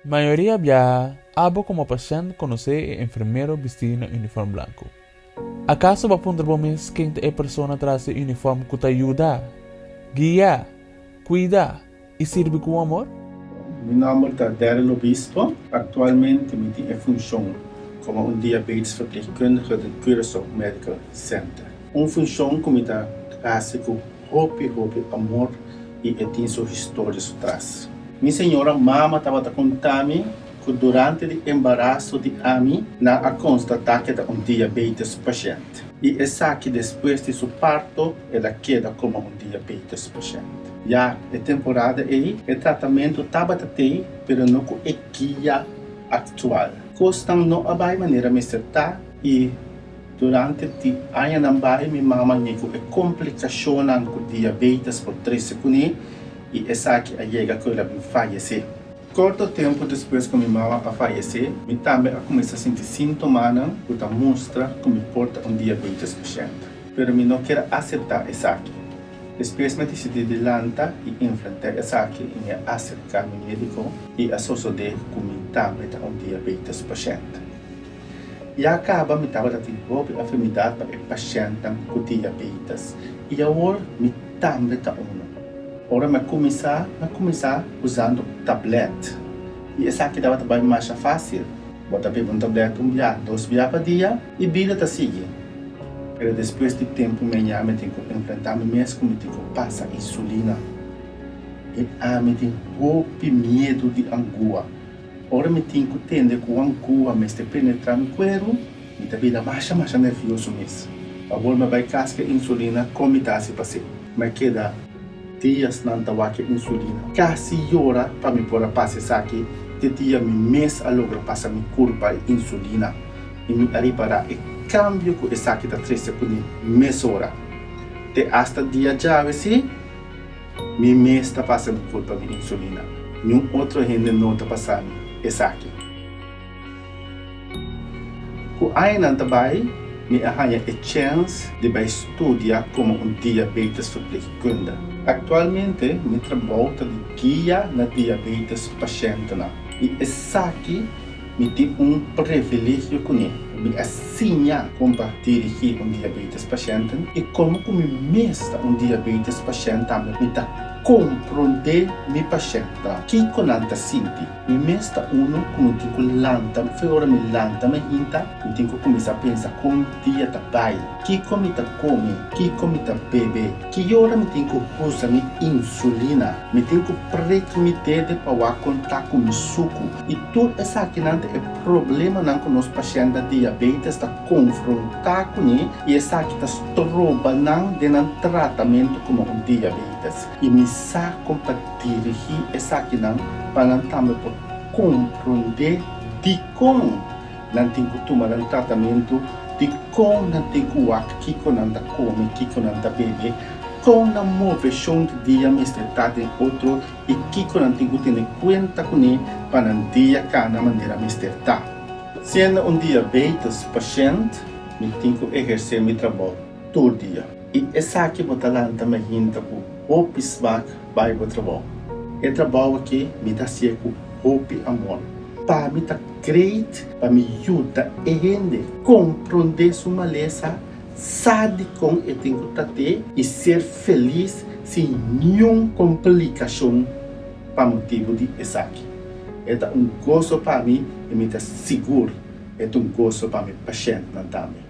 Mayoría via abo como paciente conoce enfermero vestido en uniforme blanco. ¿Acaso va a poner bomes que é persona traz uniforme que te ayuda, guia, cuida e sirve com amor? Meu nome é Daryl Obispo. Atualmente me tenho função como diabetesverpleegkundige do Curaçao Medical Center. Função que me traz com hope, amor e tem sua história atrás. Minha senhora mama estava contando que durante o embaraço de Ami, na constatar que era diabetes paciente. E essa que depois de seu parto, ela queda como diabetes paciente. Já a temporada aí, o tratamento estava até, mas não com a guia atual. Costam não a maneira me acertar e durante o ano não vai me mama com a complicação com diabetes por 3 segundos e essa que a chega que ela falece. Curto tempo depois que minha mãe a falecer, eu também comecei a sentir sintomas que mostra que me porta diabetes paciente. Mas eu não quero aceitar isso aqui. Especialmente se adelanta e enfrentar isso aqui e me acercar ao médico e associar que eu também tenho diabetes paciente. E acaba me estava tendo a enfermidade para o paciente com diabetes. E agora eu também tenho Ora, eu comecei usando tablet. E essa aqui dava trabalho mais fácil. Bota um tablet dia, 2 dias por dia e vida está seguindo. Mas depois de tempo, eu tenho que enfrentar mesmo como tenho que passar insulina. E eu tenho medo de angua. Ora, eu tenho que entender que a angua me está penetrando no corpo e também dá mais nervoso mesmo. Agora, eu vou cascar insulina como está se passando. Mas queda dias não estava com insulina. Quase hora para me pôr a passar isso aqui. De dia me mês a logra passar me curva insulina. E me arribará e cambio com isso aqui da 3 segundos mês hora. De hasta dia já assim, me mês está passando curva de insulina. Nenhum outro gente não está passando isso aqui. Com aí não trabalho, me arranha a chance de estudar como diabetes verpleegkundige. Atualmente, me trabalho de guia na diabetes paciente. E essa aqui me tem privilégio com ele. Me ensina como dirigir diabetes paciente e como me mestra diabetes paciente me compreender meu paciente. Que conanta sinti? Me mestra como tenho que lanta, fora me lanta, me hinta, me tenho que começar a pensar como dia tá pai, que come tá come, que come tá bebe, que hora me tenho que usar minha insulina, me tenho que precometer de para contar com o suco e tudo essa aqui não é problema não com os pacientes diabetes tá confrontar com ele e essa aqui tá troba não de tratamento como diabetes e me sa como para dirigir essa aqui não para também compreender de como não tem que tomar tratamento, de como não tem que aqui que não come, aqui que não bebe, como não move chão de dia me tratar de outro e que não tem que ter conta com ele para não dia cada maneira me tratar. Sendo diabetes paciente, me tenho que exercer meu trabalho todo dia. E essa aqui botar lá também hinta com hope swag vai o trabalho. O trabalho aqui me dá com hope amor. Para me tá great, para me ajudar a gente compreender sua maleza, sabe como eu tenho que ter e ser feliz sem nenhuma complicação para motivo de essa aqui. É gosto para mim e me dá seguro. É gosto para mim paciente também.